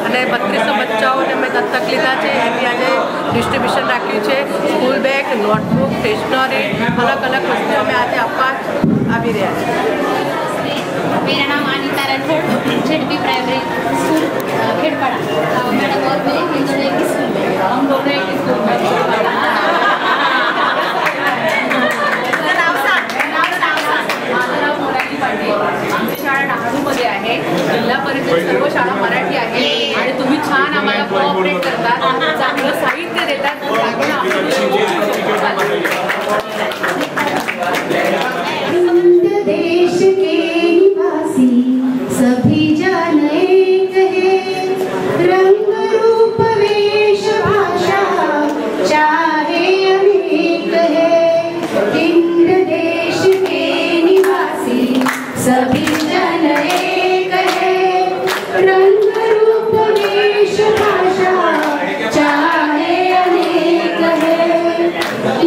અને 3200 બચ્ચાઓને મેં દત્તક લીધા છે. એની આજે ડિસ્ટ્રીબ્યુશન રાખ્યું છે. સ્કૂલ બેગ, નોટબુક, સ્ટેશનરી, અલગ અલગ વસ્તુઓ અમે આજે આપવા આવી રહ્યા છીએ. मेरा नाम Anita Rathod, ZP primary school Khedpada. Madam और मैं हिंदू एक स्कूल में, हम दोनों एक स्कूल में. आमची शाळा डहाणूमध्ये आहे. जिल्हा परिषद सर्व शाळा मराठी आहे आणि तुम्ही छान आम्हाला कोऑपरेट करतात, चांगलं साहित्य देतात. देश के निवासी सभी जन एक है. रंग रूप वेश भाषा चाहे अनेक है. इंद्र देश के निवासी सभी जन एक है. रंग रूप वेश भाषा चाहे अनेक है.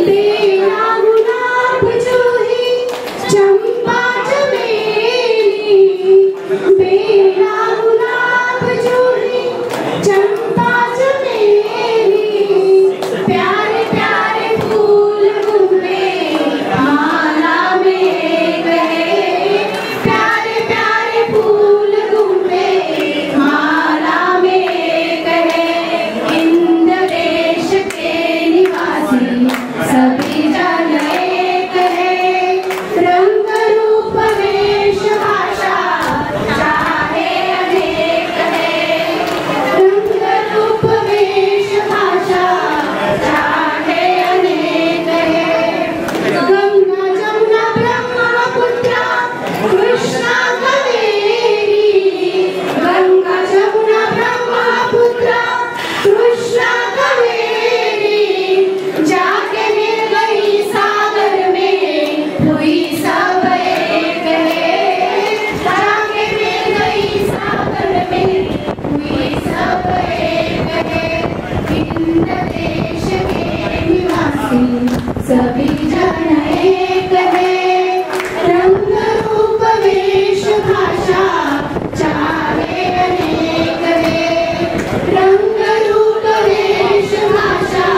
बेला गुलाब जूही चंपा चमेली, बेला गुलाब जूही चंपा चमेली. प्यारे प्यारे फूल गुंबे माला में गए. प्यारे प्यारे फूल गुंबे माला में गए. इंद्र देश के निवासी सभी जन एक है. रंग रूप वेश भाषा चाहे अनेक है. रंग रूप वेश भाषा चाहे अनेक है. गंगा जमुना ब्रह्मपुत्रा कृष्णा कावेरी. गंगा जमुना ब्रह्मपुत्रा कृष्णा कावेरी. जाके मिल गई सागर में हुई सब एक है. जाके मिल गई सागर में हुई सब एक है. इंद्र देश के निवासी सभी जन एक है. रंग रूप वेश भाषा चाहे अनेक है. रंग रूप वेश भाषा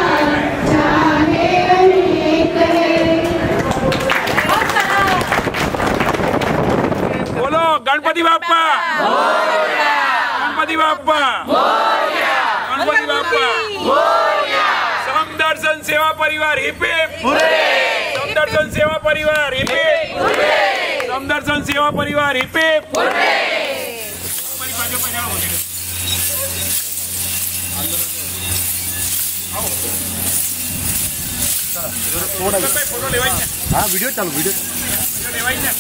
चाहे अनेक है. बोलो गणपति बाप्पा, गणपति बाप्पा, गणपति बाप्पा. समदर्शन सेवा परिवार हिप हिप. समदर्शन सेवा परिवार हिप हिप. समदर्शन सेवा परिवार हिप हिप. फोटो लेवाई. हाँ वीडियो चालू वीडियो लेवाई ना.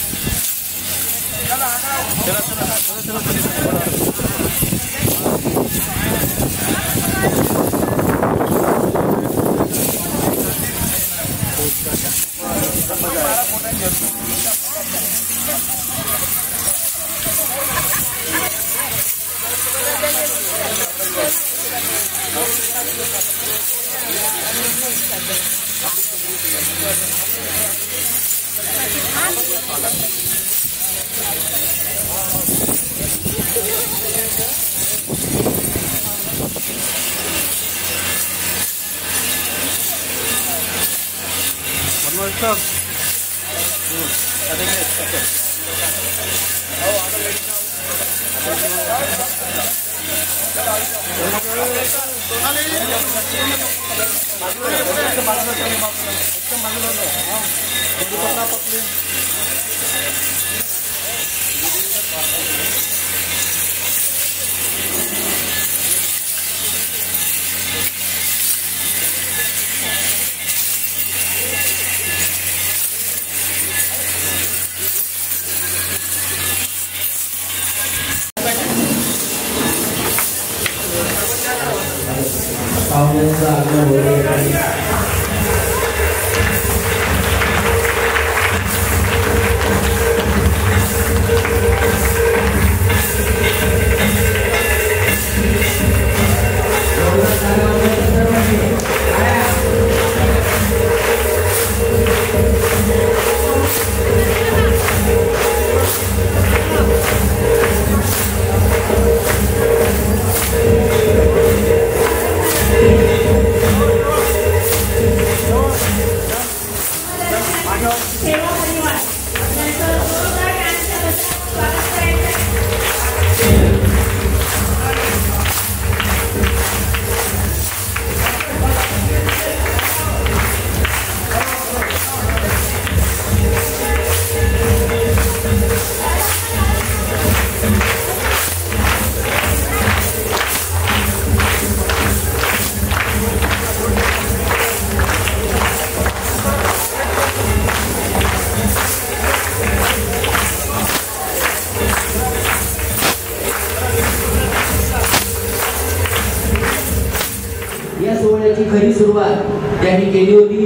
जीवनाची खरी सुरुवात त्यांनी केली होती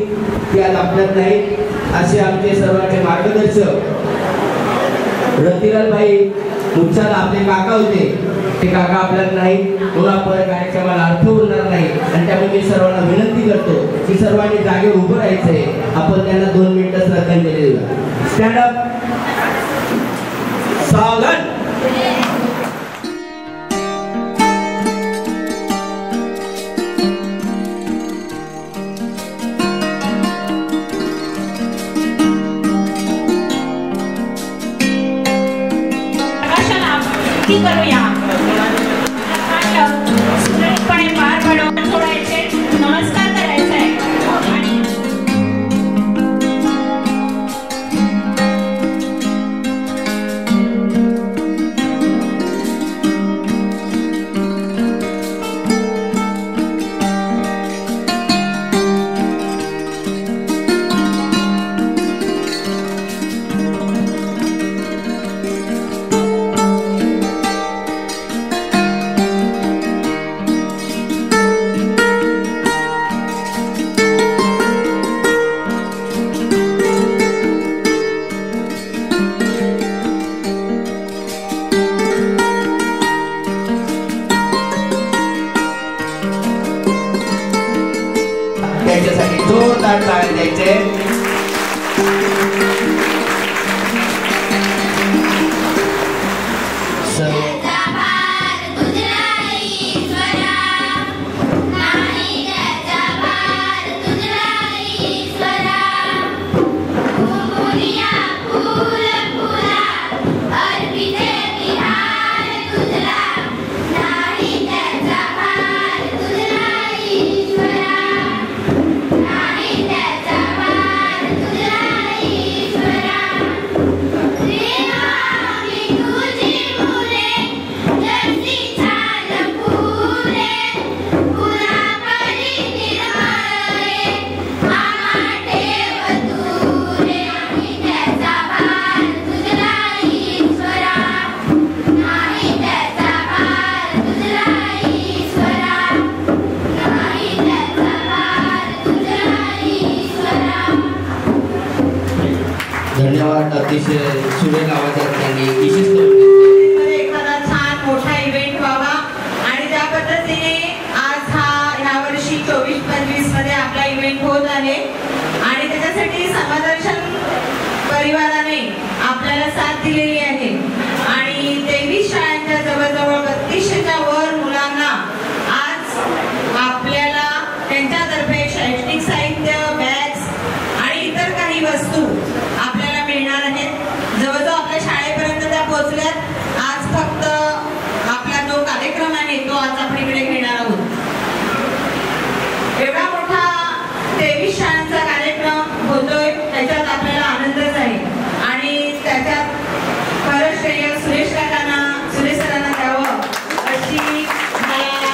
ती आज आपल्यात नाही. असे आमचे सर्वांचे मार्गदर्शक रतिलालबाई मुच्छाल आपले काका होते. ते काका आपल्यात नाही म्हणून आपण कार्यक्रमाला अर्थ उरणार नाही. आणि त्यामुळे मी सर्वांना विनंती करतो की सर्वांनी जागेवर उभं राहायचंय. आपण त्यांना 2 मिनिटं श्रद्धांजली देऊया. Stand up. सावधान. करूया सुरळीतपणे पार पडवून सोडायचे. नमस्कार करायचा आहे. त्याच्यासाठी जोरदार टाळ्या द्यायचे. धन्यवाद. अतिशय सुरेख आवाजात त्यांनी विशिष्ट एखादा छान मोठा इव्हेंट व्हावा आणि त्या पद्धतीने आज ह्या वर्षी 24-25 मध्ये आपला इव्हेंट होत आहे. आणि त्याच्यासाठी समदर्शन परिवाराने आपल्याला साथ दिलेली आहे. आणि 23 शाळांच्या जवळजवळ 3200च्या वर मुलांना आज आपल्याला त्यांच्यातर्फे शैक्षणिक साहित्य, बॅग्स आणि इतर काही वस्तू आपल्याला मिळणार आहेत. जवळजवळ आपल्या शाळेपर्यंत त्या पोहोचल्यात. आज फक्त आपला जो कार्यक्रम आहे तो आज आपण इकडे घेणार आहोत. एवढा मोठा 23 शाळांचा कार्यक्रम होतोय त्याच्यात आपल्याला आनंदच आहे. आणि त्याच्यात खरं श्रेय सुरेश काकांना, सुरेश सरांना द्यावं अशी मला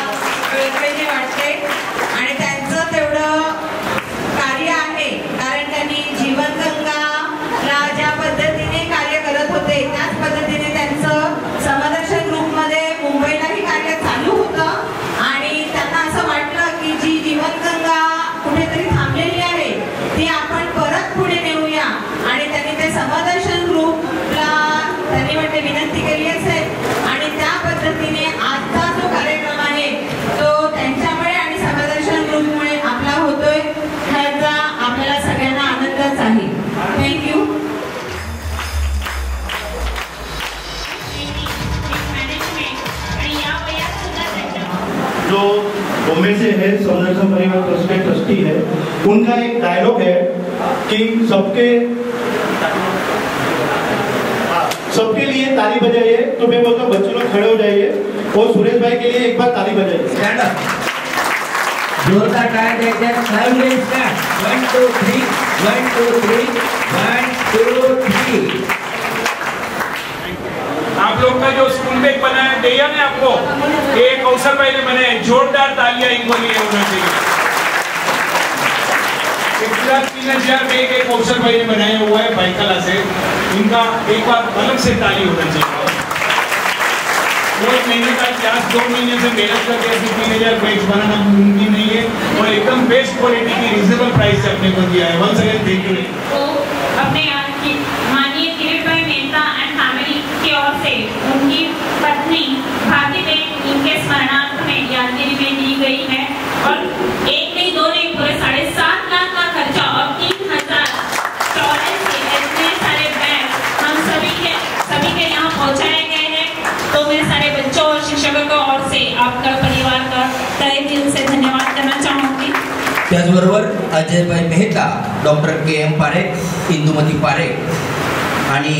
वेगवेगळी वाटते. आणि त्यांचं तेवढं कार्य आहे कारण त्यांनी जीवनगंगाला ज्या पद्धतीने कार्य करत होते त्याच पद्धतीने त्यांचं समदर्शन ग्रुपमध्ये मुंबईलाही कार्य चालू होतं. आणि त्यांना असं वाटलं की जी जीवनगंगा कुठेतरी थांबलेली आहे ती आपण परत पुढे नेऊया. आणि त्यांनी ते समदर्शन ग्रुपला त्यांनी म्हणजे विनंती केली असेल. आणि त्या पद्धतीने आजचा जो कार्यक्रम आहे तो त्यांच्यामुळे आणि समदर्शन ग्रुपमुळे आपला होतोय. ह्याचा आपल्याला सगळ्यांना आनंदच आहे. थँक्यू. जो बॉम्बे से है समदर्शन परिवार ट्रस्ट के ट्रस्टी है, उनका एक डायलॉग है कि सबके लिए ताली बजाइए. तो मैं बोलता हूँ बच्चों लोग खड़े हो जाइए और सुरेश भाई के लिए एक बार ताली बजाइए. Stand up. जोरदार टाळ्या द्यायच्या. 1 2 3 1 2 3 1 2 3. आप लोग का जो स्कूल बैग बना है दिया ने आपको, ये कौशल भाई ने बनाया. जोरदार तालियां इनको लिए होना चाहिए. 1,30,000 बैग एक कौशल भाई ने बनाया हुआ है बाइकला से. इनका एक बार अलग से ताली होना चाहिए. बहुत मेहनत आज लास्ट 2 महीने से मेहनत करके ऐसे 3000 बैग्स बनाना मुमकिन नहीं है और एकदम बेस्ट क्वालिटी की रिजनेबल प्राइस से अपने को दिया है। वंस अगेन थैंक यू। तो अपने यहाँ की माननीय किरीट भाई मेहता एंड फैमिली की ओर से उनकी पत्नी भारती बेन इनके स्मरणार्थ में यादगिरी में दी गई है और 1 नहीं 2 नहीं पूरे 7.5 लाख का खर्चा और 3000 चौरस के इतने सारे बैग हम सभी के यहाँ पहुँचाए गए हैं। तो मैं सारे बच्चों और शिक्षकों को ओर से आपका परिवार का तहे दिल से धन्यवाद करना चाहूँगी। त्याचबरोबर अजयभाई मेहता, डॉक्टर KM पारेख, इंदुमती पारेख आणि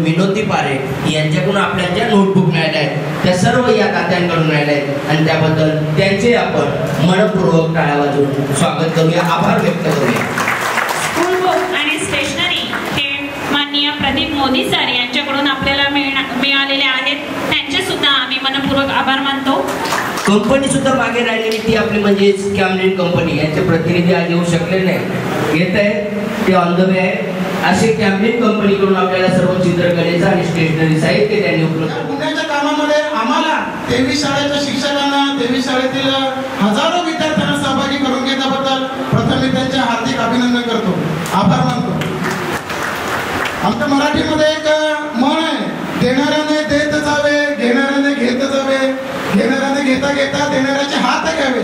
मिनोती पारेख यांच्याकडून आपल्याला ज्या नोटबुक मिळाल्या आहेत त्या सर्व या तात्यांकडून मिळाल्या आहेत आणि त्याबद्दल त्यांचे आपण मनपूर्वक टाळ्या वाजवून स्वागत करूया, आभार व्यक्त करूया। स्कूल बुक आणि स्टेशनरी हे माननीय प्रदीप मोदी सर यांच्याकडून आपल्याला मिळालेले आहेत, त्यांचे सुद्धा आम्ही मनपूर्वक आभार मानतो। कंपनी सुद्धा मागे राहिलेली ती आपली म्हणजे कॅमलिन कंपनी, यांचे प्रतिनिधी आज येऊ शकले नाही, येत आहे ते ऑन द वे आहे। असे कॅमलिन कंपनीकडून आपल्याला सर्व चित्रकलेचं आणि स्टेशनरी साहित्य त्यांनी उपलब्ध पुण्याच्या कामामध्ये आम्हाला 23 शाळेच्या शिक्षकांना 23 शाळेतील हजारो विद्यार्थ्यांना सहभागी करून घेतल्याबद्दल प्रथम मी त्यांचे हार्दिक अभिनंदन करतो, आभार मानतो। आमच्या मराठीमध्ये एक म्हण आहे, देणाऱ्याने देत जावे, घेणाऱ्याने घेत जावे, घेणाऱ्याने घेता घेता देणाऱ्याचे हात घ्यावे।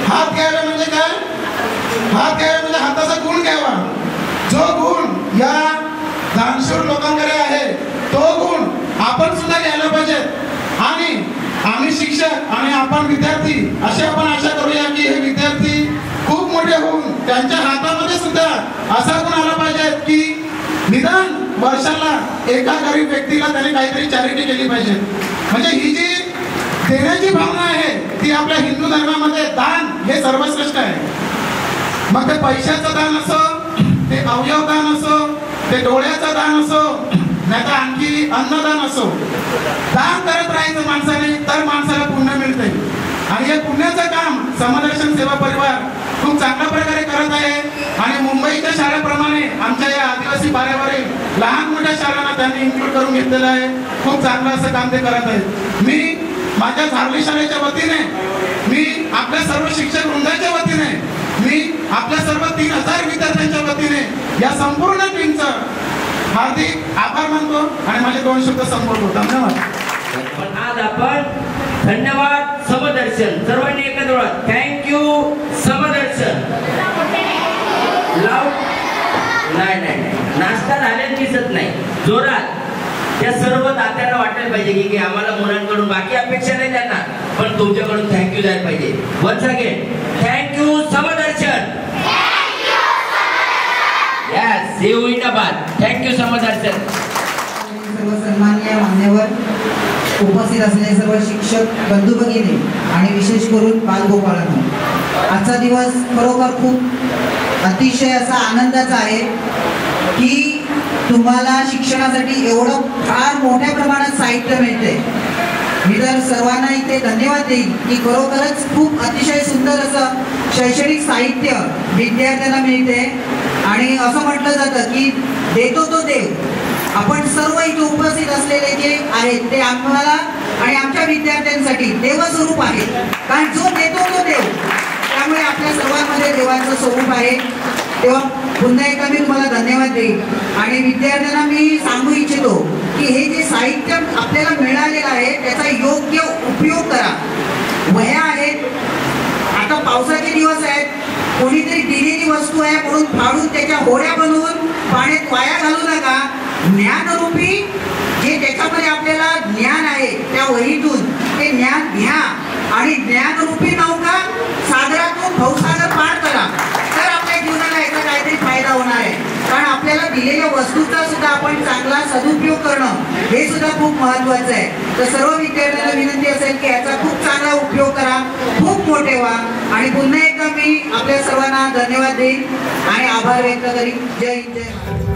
हात घ्यावे म्हणजे काय? हात घ्यावे म्हणजे हाताचा गुण घ्यावा। जो गुण या दानशूर लोकांकडे आहे तो गुण आपण सुद्धा घ्यायला पाहिजे आणि आम्ही शिक्षक आणि आपण विद्यार्थी असे आपण आशा करूया की हे विद्यार्थी खूप मोठे होऊन त्यांच्या हातामध्ये सुद्धा असा गुण आला पाहिजे की निदान वर्षाला एका गरीब व्यक्तीला त्याने काहीतरी चॅरिटी केली पाहिजे। म्हणजे ही जी देण्याची भावना आहे ती आपल्या हिंदू धर्मामध्ये दान हे सर्वश्रेष्ठ आहे। मग ते पैशाचं दान असो, ते अवयव दान असो, ते डोळ्याचं दान असो, नाही तर आणखी अन्नदान असो, दान करत राहायचं माणसाने तर माणसाला पुण्य मिळते। आणि हे पुण्याचं काम समदर्शन सेवा परिवार खूप चांगल्या प्रकारे करत आहे आणि मुंबईच्या शाळेप्रमाणे आमच्या या आदिवासी पाड्यावरील लहान मोठ्या शाळांना त्यांनी इन्क्लूड करून घेतलेलं आहे। खूप चांगलं असं काम ते करत आहेत। मी माझ्या झारली शाळेच्या वतीने, मी आपल्या सर्व शिक्षक वृंदाच्या वतीने, मी आपल्या सर्व 3000 विद्यार्थ्यांच्या वतीने या संपूर्ण टीमचं हार्दिक आभार मानतो आणि माझे 2 शब्द संपवतो। धन्यवाद। आज आपण धन्यवाद समदर्शन सर्वांनी एकत्र बोला, थँक्यू समदर्शन। नाही नाश्ता झालेला दिसत नाही, जोरात त्या सर्व तात्यांना वाटायला पाहिजे की आम्हाला मुलांकडून बाकी अपेक्षा नाही त्यांना, पण तुमच्याकडून थँक्यू जायला पाहिजे। Once again thank you Samdarshan. Yes, see you in अबाद। थँक्यू समदर्शन। सर्व सन्माननीय मान्यवर, उपस्थित असलेले सर्व शिक्षक बंधू भगिनी आणि विशेष करून बालगोपाळांनो, आजचा दिवस खरोखर खूप अतिशय असा आनंदाचा आहे की तुम्हाला शिक्षणासाठी एवढं फार मोठ्या प्रमाणात साहित्य मिळते। मी तर सर्वांना इथे धन्यवाद देईन की खरोखरच खूप अतिशय सुंदर असं शैक्षणिक साहित्य विद्यार्थ्यांना मिळते आणि असं म्हटलं जातं की देतो तो देव। आपण सर्व इथे उपस्थित असलेले जे आहेत ते आम्हाला आणि आमच्या विद्यार्थ्यांसाठी देवस्वरूप आहे, कारण जो देतो तो देव, त्यामुळे आपल्या सर्वांमध्ये देवाचं स्वरूप आहे। तेव्हा पुन्हा एकदा मी तुम्हाला धन्यवाद देईन आणि विद्यार्थ्यांना मी सांगू इच्छितो की हे जे साहित्य आपल्याला मिळालेलं आहे त्याचा योग्य उपयोग करा। वह्या आहेत, आता पावसाचे दिवस आहेत, कोणीतरी दिलेली वस्तू आहे म्हणून फाडून त्याच्या होड्या बनवून पाण्यात वाया घालू नका। ज्ञानरूपी जे त्याच्यामध्ये आपल्याला ज्ञान आहे त्या वहीतून ते ज्ञान घ्या आणि ज्ञानरूपी नौका सागरातून भवसागर पार करा, तर आपल्या जीवनाला याचा काहीतरी फायदा होणार आहे। कारण आपल्याला दिलेल्या वस्तूचा सुद्धा आपण चांगला सदुपयोग करणं हे सुद्धा खूप महत्त्वाचं आहे। तर सर्व विद्यार्थ्यांना विनंती असेल की याचा खूप चांगला उपयोग करा, खूप मोठे व्हा आणि पुन्हा एकदा मी आपल्या सर्वांना धन्यवाद देईन आणि आभार व्यक्त करीन। जय हिंद, जय महाराज।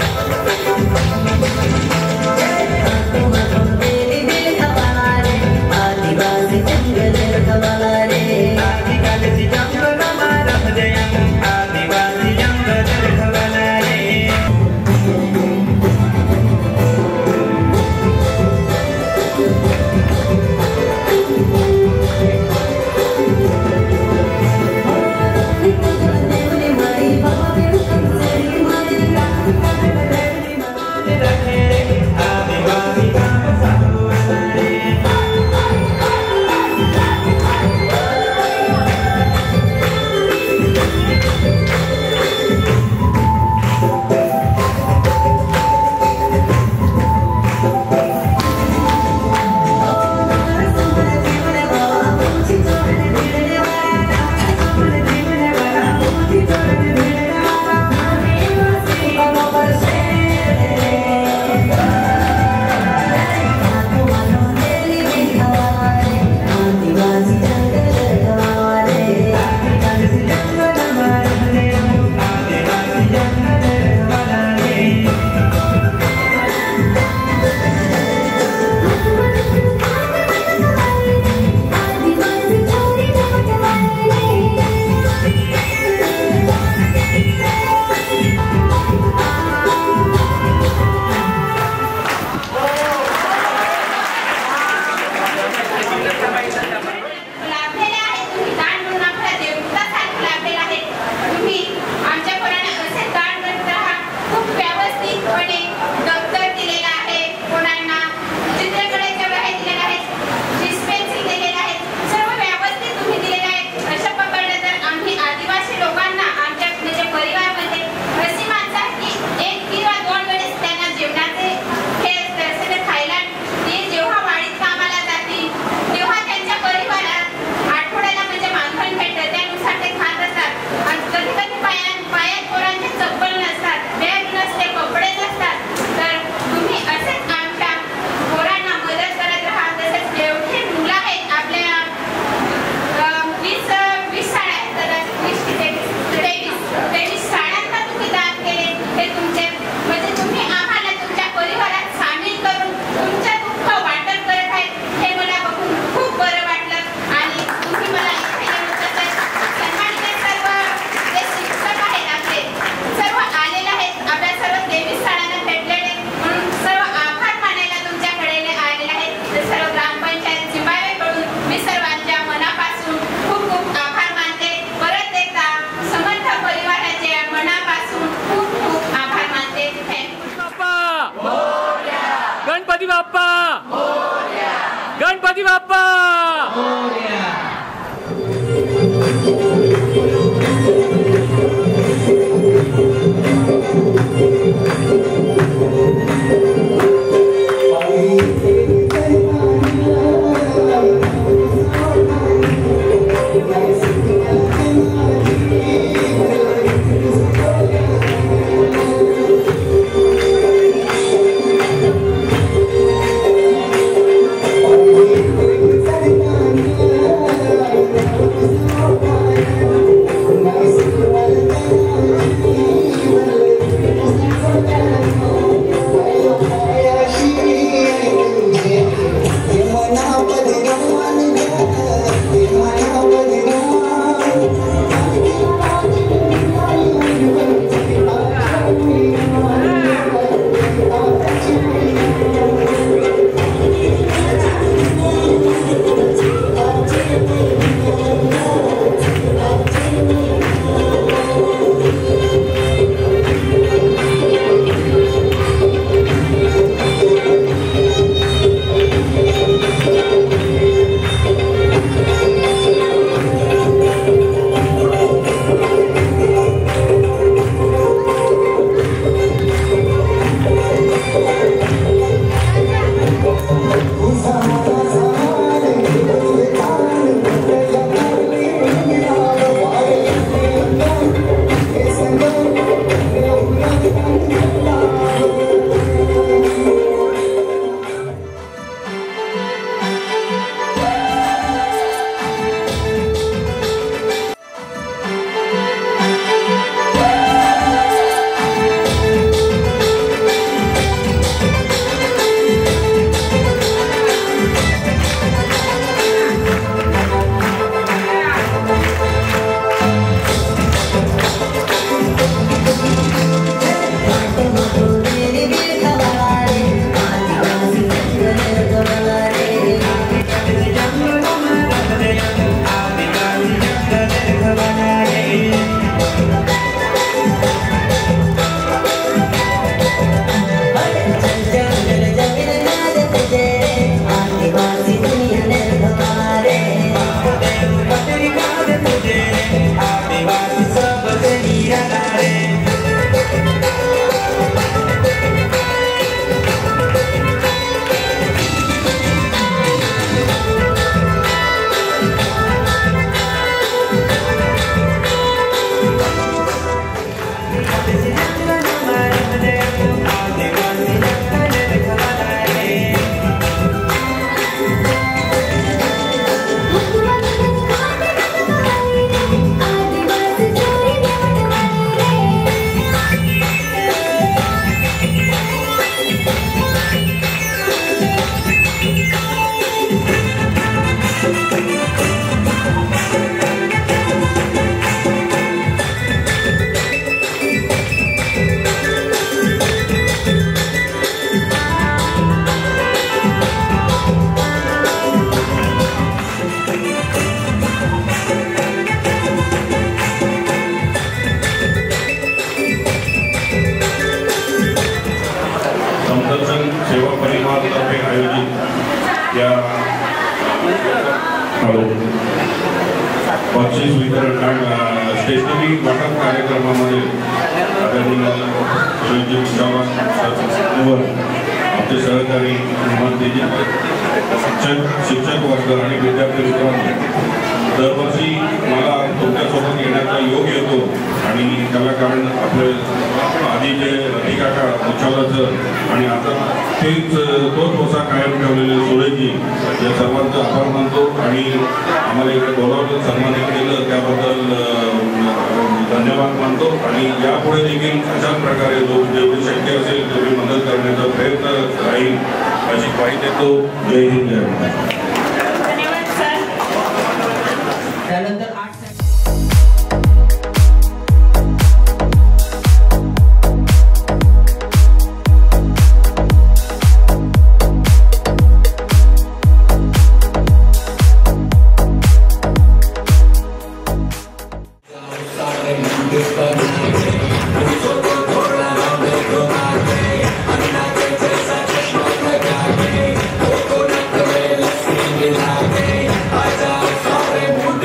या बक्षीस वितरण स्टेशनरी वाटप कार्यक्रमामध्ये आमचे सहकारी शिक्षक वर्ग आणि विद्यार्थी मित्रांनो, दरवर्षी मला तुमच्यासोबत येण्याचा योग येतो आणि त्याला कारण आपले आधी जे रतिकाका उच्चावलाचं आणि आता तेच तोच वसा कायम ठेवलेले सुरेशजी या सर्वांचं आभार मानतो आणि आम्हाला इकडे बोलावलं सन्मानित केलं त्याबद्दल धन्यवाद मानतो आणि यापुढे देखील अशाच प्रकारे जेवढी शक्य असेल तेवढी मदत करण्याचा प्रयत्न राहील अशी ग्वाही देतो. जय हिंद जय महाराष्ट्र. त्यानंतर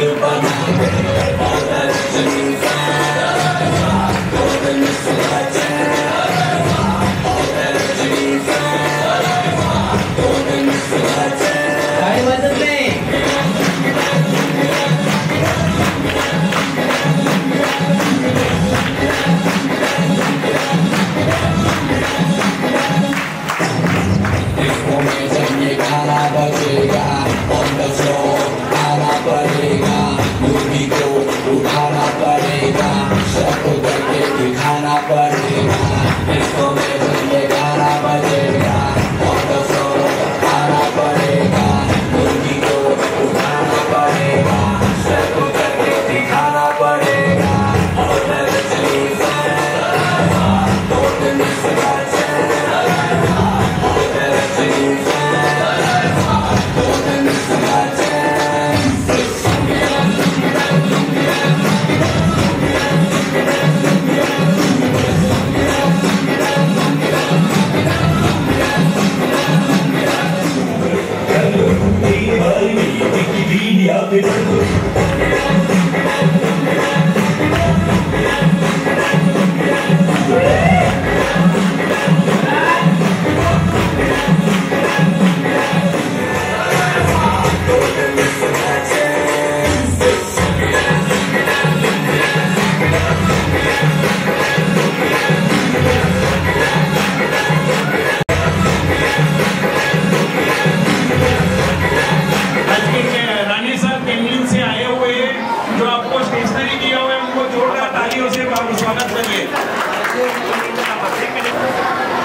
Goodbye. मुर्गी को उठाना पड़ेगा, सबको करके दिखाना पड़ेगा, इसको में गाना बजेगा, आना पड़ेगा, मुर्गी को उठाना पड़ेगा, सबको करके दिखाना पड़ेगा।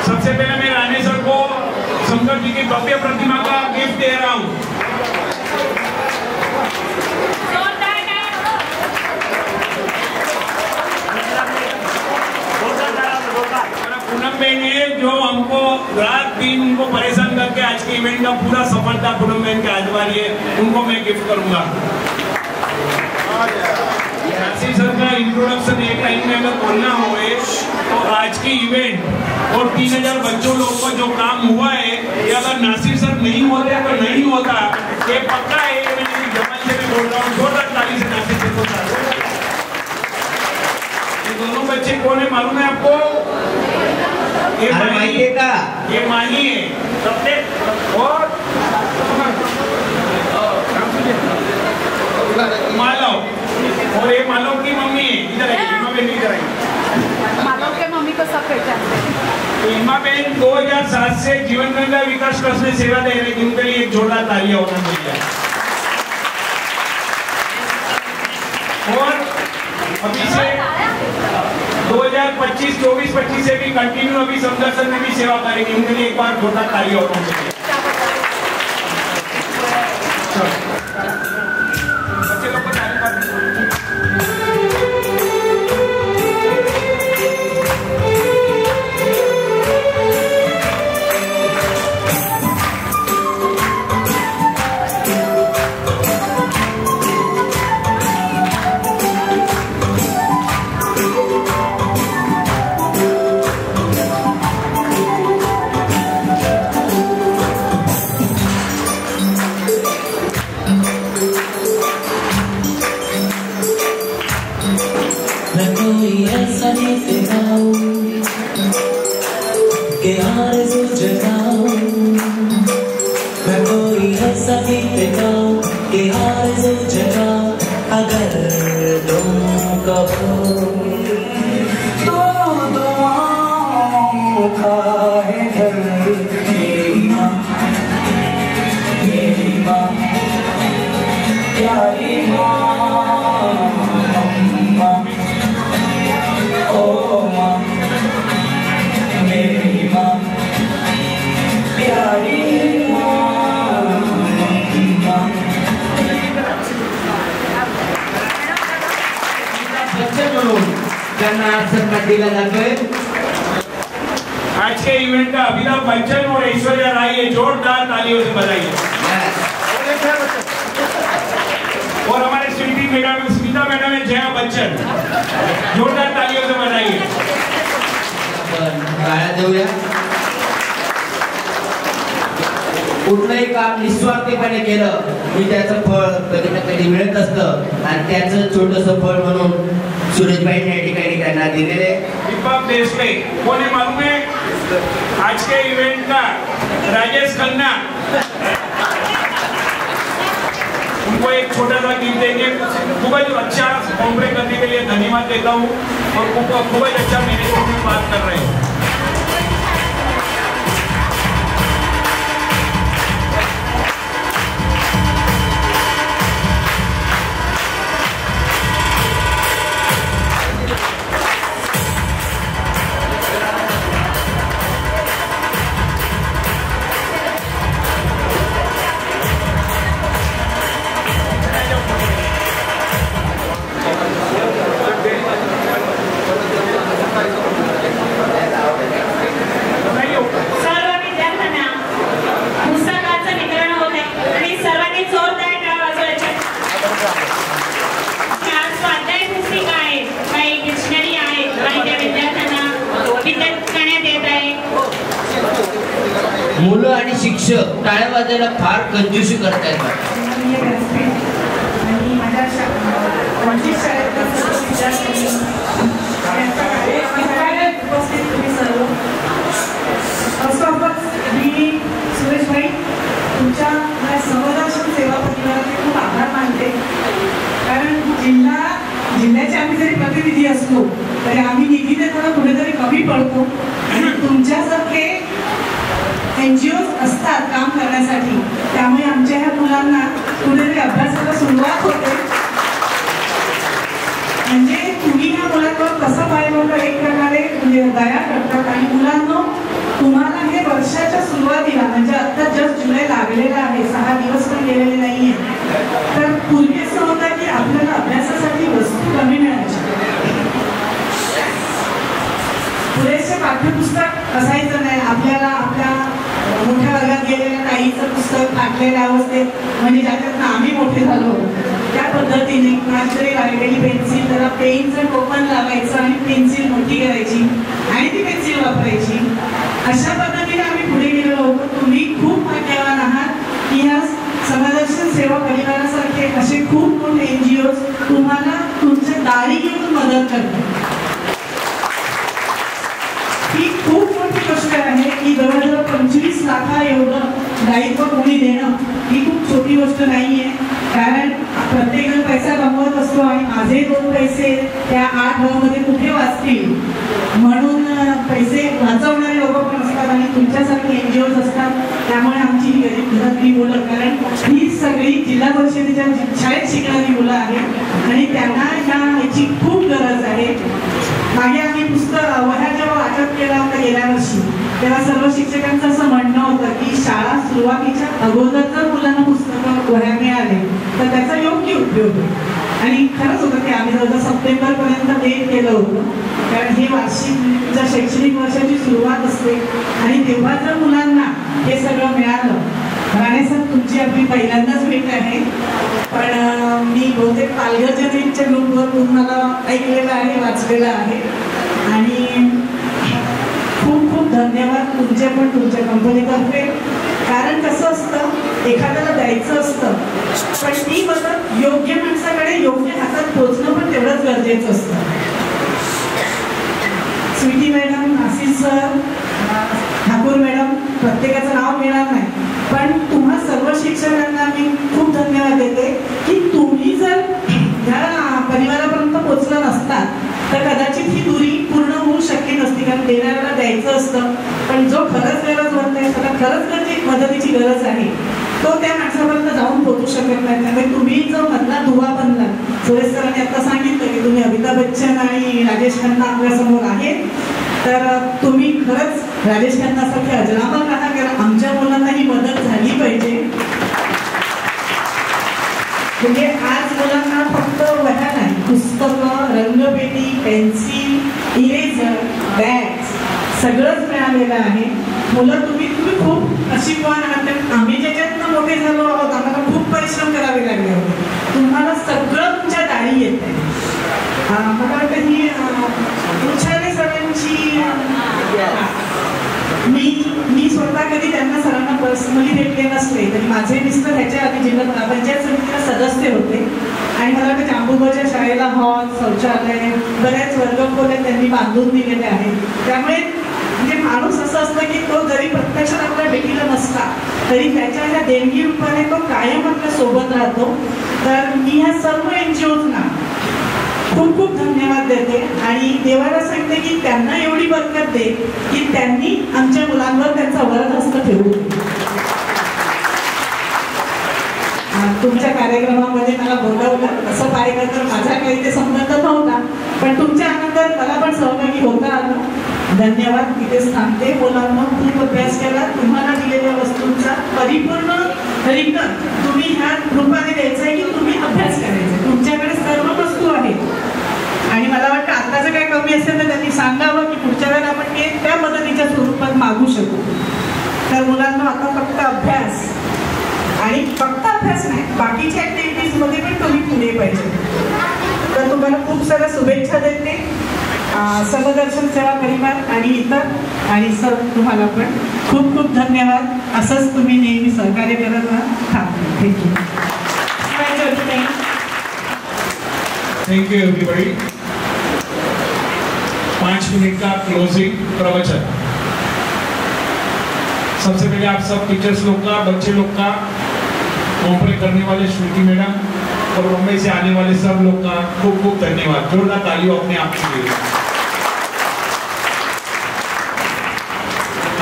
सबसे पहले मैं राणे सर को शंकर जी की भव्य प्रतिमा का गिफ्ट दे रहा हूँ। पूनम बहन है जो हमको रात दिन उनको परेशान करके आज के इवेंट का पूरा सफलता पूनम बहन के आज वाली है, उनको मैं गिफ्ट करूंगा। नासिर सर का इंट्रोडक्शन एक टाइम में अगर बोलना हो तो आज की इवेंट और 3000 बच्चों लोगों को जो काम हुआ है ये अगर नासिर सर नहीं होते तो नहीं होता, ये पक्का है। ये मैं जमान से भी बोल रहा हूँ, जोरदार ताली से नासिर सर को साथ। ये दोनों बच्चे कौन है मालूम है आपको? ये मानी है सबसे मालव, और ये मालव की मम्मी है। इधर है मालव के मम्मी को सब पहचानते हैं। इमा बहन 2007 से जीवन गंगा विकास ट्रस्ट में सेवा दे रही थी, उनके लिए एक जोरदार तालियां होना चाहिए। और अभी से 2025, 24-25 से भी कंटिन्यू अभी समदर्शन में भी सेवा करेगी, उनके लिए एक बार जोरदार तालियां होना चाहिए। आज के इवेंट का अमिताभ बच्चन और ऐश्वर्या राय ये जोरदार तालियों से बधाई। और हमारे स्मिता मैडम है जया बच्चन, जोरदार तालियों से बधाई। कुठलंही काम निस्वार्थीपणे केलं की त्याचं फळ कधी ना कधी मिळत असतं आणि त्याचं छोटंसं फळ म्हणून सुरेशभाई या ठिकाणी त्यांना दिलेले दीपक देशले कोणी मालूम है आज के इवेंट का राजेश खन्ना, उनको एक छोटा सा गिफ्ट देंगे। खूब अच्छा कॉम्प्रे करने के लिए धन्यवाद देता हूँ और खूब अच्छा मैनेजमेंट में बात कर रहे हैं। मुलं आणि शिक्षक टाळ्या वाजायला फार कंजूसी करतायत. आणि माझ्या 25 शाळेतल्या सर्व विद्यार्थ्यांनी उपस्थित तुम्ही सर्व, फर्स्ट मी सुरेशभाई तुमच्या संवर्धन सेवा परिवाराचे खूप आभार मानते. कारण जिल्ह्याचे आम्ही जरी प्रतिनिधी असलो तरी आम्ही निधी देताना कुठेतरी कमी पडतो. आणि तुमच्यासारखे NGO असतात काम करण्यासाठी, त्यामुळे आमच्या ह्या मुलांना कुठेतरी अभ्यासाला सुरुवात होते. म्हणजे तुम्ही ह्या मुलांवर कसं पाहिलं एक प्रकारे म्हणजे दया करतात. आणि मुलांना तुम्हाला हे वर्षाच्या सुरुवातीला म्हणजे आता जस्ट जुलै लागलेला आहे, 6 दिवस पण गेलेले नाहीये, तर पूर्वी असं होतं की आपल्याला अभ्यासासाठी वस्तू कमी मिळायची, पुरेसे पाठ्यपुस्तक असायचं नाही. आपल्याला आपल्या मोठ्या वर्गात गेलेल्या ताईचं पुस्तक फाटलेल्या अवस्थेत म्हणजे ज्याच्यातनं आम्ही मोठे झालो त्या पद्धतीने कुणाची लागलेली पेन्सिल, त्याला पेनचं टोपण लावायचं आणि पेन्सिल मोठी करायची आणि ती पेन्सिल वापरायची. अशा पद्धतीने आम्ही पुढे गेलेलो होतो. तुम्ही खूप भाग्यवान आहात की ह्या समदर्शन सेवा परिवारासारखे असे खूप मोठे NGOs तुम्हाला तुमच्या दारी घेऊन मदत करतात. ही खूप मोठी गोष्ट आहे की जवळजवळ 25 लाख एवढं दायित्व कोणी देणं ही खूप छोटी गोष्ट नाहीये. कारण प्रत्येकजण पैसा कमवत असतो आणि माझे 2 पैसे त्या 8 मध्ये कुठे वाचतील म्हणून पैसे वाचवणारे लोक पण असतात आणि तुमच्यासारखे NGOs असतात. त्यामुळे आमची ही गरीब घरातली मुलं, कारण ही सगळी जिल्हा परिषदेच्या शाळेत शिकणारी मुलं आहेत आणि त्यांना ह्याची खूप गरज आहे. मागे आम्ही वह्या जेव्हा वाटप केला होता गेल्या वर्षी, तेव्हा सर्व शिक्षकांचं असं म्हणणं होतं की शाळा सुरुवातीच्या अगोदर जर मुलांना पुस्तकं वह्या मिळाले तर त्याचा योग्य उपयोग होईल. आणि खरंच होतं की आम्ही जवळजवळ सप्टेंबरपर्यंत ते केलं होतं. कारण हे वार्षिक शैक्षणिक वर्षाची सुरुवात असते आणि तेव्हा जर मुलांना हे सगळं मिळालं. राणे सर तुमची आपली पहिल्यांदाच भेट आहे, पण मी बहुतेक पालघर जनतेच्या ग्रुपवर तुम्हाला ऐकलेलं आहे, वाचलेलं आहे. आणि खूप खूप धन्यवाद तुमचे पण तुमच्या कंपनीतर्फे. कारण कसं असतं एखाद्याला द्यायचं असतं पण ती मदत योग्य माणसाकडे योग्य हातात पोहोचणं पण तेवढंच गरजेचं असतं. Sweety madam, Ashish sir, Thakur madam, प्रत्येकाचं नाव घेणार नाही, पण तुम्हा सर्व शिक्षकांना मी खूप धन्यवाद देते की तुम्ही जर ह्या परिवारापर्यंत पोहोचला नसतात तर कदाचित ही दुरी पूर्ण होऊ शक्य नसती. कारण देणाऱ्याला द्यायचं असतं पण जो खरंच गरजवंत आहे, त्याला खरंच मदतीची गरज आहे, तो त्या माणसापर्यंत जाऊन पोहोचू शकत नाही. त्यामुळे तुम्ही जो मधला दुवा बनला, सुरेश सरांनी आता सांगितलं की तुम्ही अमिताभ बच्चन आणि राजेश खन्ना आपल्यासमोर आहेत, तर तुम्ही खरंच राजेश खन्नासारखे अजरामर राहा. कारण आमच्या मुलांना ही मदत झाली पाहिजे. म्हणजे आज मुलांना फक्त वह्या नाही, पुस्तकं, रंगपेटी, पेन्सिल, इरेझर, बॅग्स सगळंच मिळालेलं आहे. मुलं तुम्ही खूप नशीबवान आहात. आम्ही ज्याच्यातनं मोठे झालो आहोत आम्हाला खूप परिश्रम करावे लागले होते. तुम्हाला सगळं तुमच्या दारी येत आहे. मला वाटतं ही उच्चारे सरांची मी स्वतः कधी त्यांना सरांना पर्सनली भेटले नसले तरी माझे मिस्टर ह्याच्या आधी जिल्हा पंचायत समितीला सदस्य होते आणि मला वाटतं जांबुगावच्या शाळेला हॉल, शौचालय, बऱ्याच वर्गखोल्या त्यांनी बांधून दिलेले आहेत. त्यामुळे म्हणजे माणूस असं असतं की तो जरी प्रत्यक्षात आपल्या भेटीला नसला तरी त्याच्या ह्या देणगी रूपाने तो कायम आपल्या सोबत राहतो. तर मी ह्या सर्व NGOsना खूप खूप धन्यवाद देते आणि देवाला सांगते की त्यांना एवढी बरकत दे की त्यांनी आमच्या मुलांवर त्यांचा वरदहस्त ठेवू. तुमच्या कार्यक्रमामध्ये मला बोलावलं असं पाहिलं तर माझा काही ते संबंध नव्हता, पण तुमच्या आनंदात मला पण सहभागी होता आलं. धन्यवाद. तिथेच थांबते. मुलांना खूप अभ्यास केला. तुम्हाला दिलेल्या वस्तूंचा परिपूर्ण रिटर्न तुम्ही ह्या रूपाने द्यायचं आहे की तुम्ही अभ्यास करायचा. तुमच्याकडे सर्व वस्तू आहेत आणि मला वाटतं आताचं काय कमी असेल तर त्यांनी सांगावं की पुढच्या वेळेला आपण ते त्या मदतीच्या स्वरूपात मागू शकू. तर मुलांना आता फक्त अभ्यास आणि फक्त अभ्यास नाही, बाकीच्या ऍक्टिव्हिटीजमध्ये पण तुम्ही पुढे पाहिजे. तर तुम्हाला खूप साऱ्या शुभेच्छा देते सर्वदर्शन सेवा परिवार आणि इतर आणि सर तुम्हाला पण खूप खूप धन्यवाद. असंच तुम्ही नेहमी सहकार्य करत राहा. Thank you. Thank you everybody. 5 minute का क्लोजिंग प्रवचन. सबसे पहले आप सब टीचर्स लोग का, बच्चे लोग का, कॉम्परेट करने वाले श्रुति मैडम और मुंबई से आने वाले सब लोग का खूब खूब धन्यवाद. जोरदार तालियों अपने आप के लिए.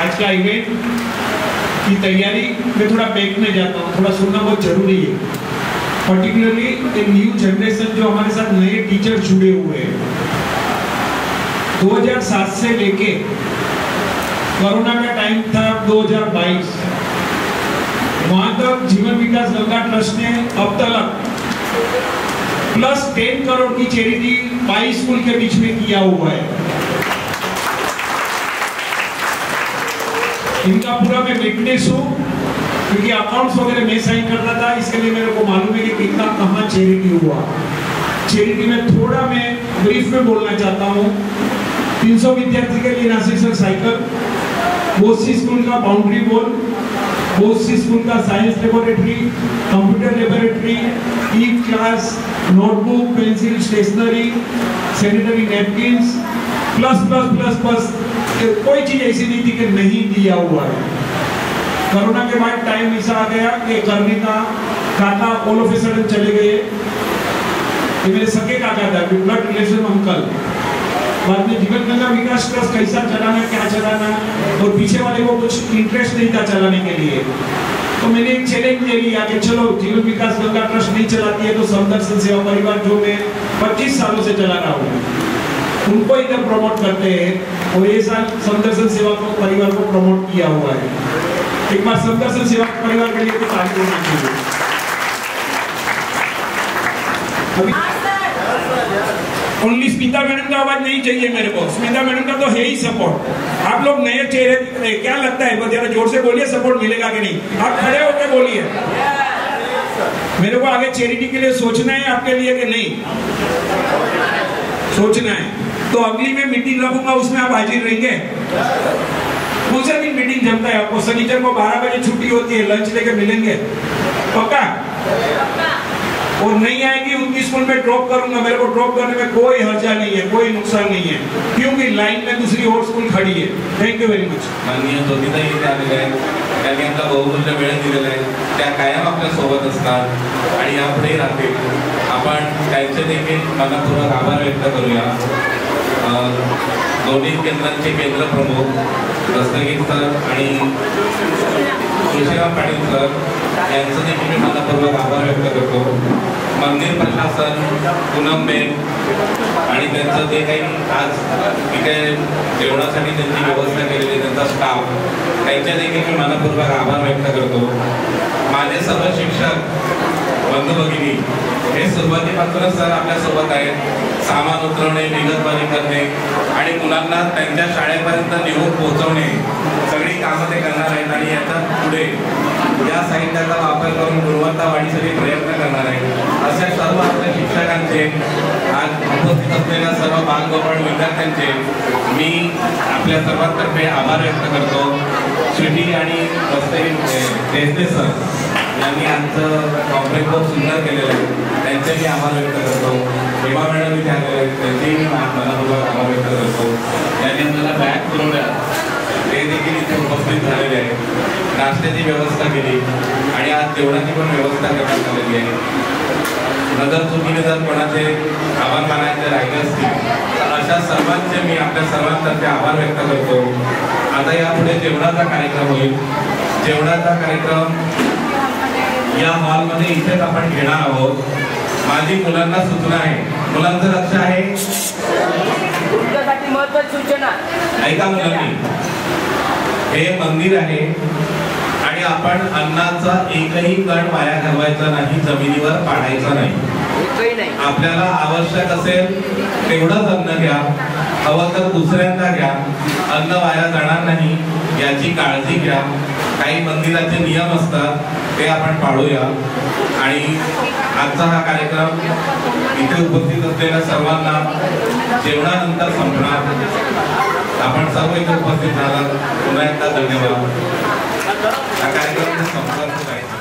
आज का इवेंट की तैयारी में थोड़ा बैक में जाता हूँ, थोड़ा सुनना बहुत जरूरी है. पर्टिकुलरली एक न्यू जनरेशन जो हमारे साथ नए टीचर जुड़े हुए हैं. 2007 से लेके कोरोना का टाइम था 2022, वहां तक जीवन विकास गंगा ट्रस्ट ने अब तक प्लस 10 करोड़ की चैरिटी 22 स्कूल के बीच में किया हुआ है. इनका पूरा मैं विटनेस हूँ, क्योंकि अकाउंट्स वगैरह मैं साइन करता था, इसके लिए मेरे को मालूम है कि कितना कहाँ चैरिटी हुआ. चैरिटी में थोड़ा मैं ब्रीफ में बोलना चाहता हूँ. 300 विद्यार्थी के लिए नासिर सर साइकिल, बोसी स्कूल का बाउंड्री वॉल, बोसी स्कूल का science laboratory, computer laboratory, e class, notebook, pencil, stationery, sanitary napkins, plus plus plus plus. कोई चीज ऐसी नहीं थी कि नहीं दिया हुआ है. कोरोना के बाद टाइम ऐसा आ गया कि करने का काका ऑल ऑफ ए सडन चले गए. ये मेरे सके काका था, ब्लड रिलेशन अंकल. बाद में जीवन गंगा विकास ट्रस्ट कैसा चलाना, क्या चलाना, और पीछे वाले को कुछ इंटरेस्ट नहीं था चलाने के लिए. तो मैंने एक चैलेंज ले लिया कि चलो जीवन विकास गंगा ट्रस्ट नहीं चलाती है तो समदर्शन सेवा परिवार जो मैं 25 सालों से चला रहा हूँ उनको इधर प्रमोट करते हैं. और ये साल समदर्शन सेवा परिवार को प्रमोट किया हुआ है. एक बार समदर्शन सेवा परिवार के लिए तो ताली होना चाहिए. अभी ओनली स्मिता मैडम का आवाज नहीं चाहिए मेरे को. स्मिता मैडम का तो है ही सपोर्ट. आप लोग नए चेहरे दिख रहे, क्या लगता है? जरा जोर से बोलिए, सपोर्ट मिलेगा कि नहीं? आप खड़े होकर बोलिए. मेरे को आगे चैरिटी के लिए सोचना है आपके लिए कि नहीं सोचना है? तो अगली में मीटिंग रखूंगा, उसमें आप हाजिर रहेंगे. कौन सा दिन मीटिंग जमता है आपको? शनिचर को 12 बजे छुट्टी होती है, लंच लेके मिलेंगे पक्का? और नहीं आएगी उनकी स्कूल में ड्रॉप करूंगा. मेरे को ड्रॉप करने में कोई हर्जा नहीं है, कोई नुकसान नहीं है, क्योंकि लाइन में दूसरी और स्कूल खड़ी है. Thank you very much. माननीय ज्योतिताई इथे आलेल्या आहेत, त्यांनी आमचा बहुमूल्य वेळ दिलेला आहे. त्या कायम आपल्या सोबत असतात आणि यापुढे राहतील. आपण त्यांचे देखील मनपूर्वक आभार व्यक्त करूया. दोन्ही केंद्रांचे केंद्र प्रमुख दस्तगीर सर आणि तुळशीराम पाटील सर यांचं देखील मी मनपूर्वक आभार व्यक्त करतो. मंदिर प्रशासन, पूनमबेन आणि त्यांचं जे काही आज इथे जेवणासाठी त्यांची व्यवस्था केलेली त्यांचा स्टाफ, त्यांचे देखील मी मनपूर्वक आभार व्यक्त करतो. माझे सर्व शिक्षक बंधू भगिनी हे सुरुवातीपासूनच सर आपल्यासोबत आहेत. सामान उतरवणे, विगतवारी करणे आणि मुलांना त्यांच्या शाळेपर्यंत निवून पोहोचवणे सगळी कामं ते करणार आहेत. आणि याच्या पुढे या साहित्याचा वापर करून गुणवत्ता वाढीसाठी प्रयत्न करणार आहेत. अशा सर्व आपल्या शिक्षकांचे, आज उपस्थित असलेल्या सर्व बालगोपाळ विद्यार्थ्यांचे मी आपल्या सर्वांतर्फे आभार व्यक्त करतो. स्वीटी आणि देशने सर यांनी आमचं कॉम्प्लेक्स खूप सुंदर केलेलं आहे, त्यांचे मी आभार व्यक्त करतो. हेमा मॅडम इथे आलेले आहेत, त्यांचेही मी मनापूर्वक आभार व्यक्त करतो. त्यांनी आपल्याला बॅग पुरवल्या, ते देखील इथे उपस्थित झालेले आहेत. नाश्त्याची व्यवस्था केली आणि आज जेवणाची पण व्यवस्था करण्यात आलेली आहे. नजर चुकीने जर कोणाचे आभार मानायचे राहिले असतील तर अशा सर्वांचे मी आपल्या सर्वांतर्फे आभार व्यक्त करतो. आता यापुढे जेवणाचा कार्यक्रम होईल. जेवणाचा कार्यक्रम या हॉलमध्ये इथेच आपण घेणार आहोत. माझी मुलांना सूचना आहे, मुलांचं लक्ष आहे, तुमच्यासाठी महत्त्वाची सूचना ऐका मुलांनी. हे मंदिर आहे आणि आपण अन्नाचा एकही कण वाया घालवायचा नाही, जमिनीवर पाडायचा नाही. आपल्याला आवश्यक असेल तेवढंच अन्न घ्या, हवं तर दुसऱ्यांदा घ्या. अन्न वाया जाणार नाही याची काळजी घ्या. काही मंदिराचे नियम असतात ते आपण पाळूया आणि आजचा हा कार्यक्रम इथे उपस्थित असलेल्या सर्वांना जेवणानंतर संपणार. आपण सर्व इथे उपस्थित झालात पुन्हा एकदा धन्यवाद. हा कार्यक्रम संपला.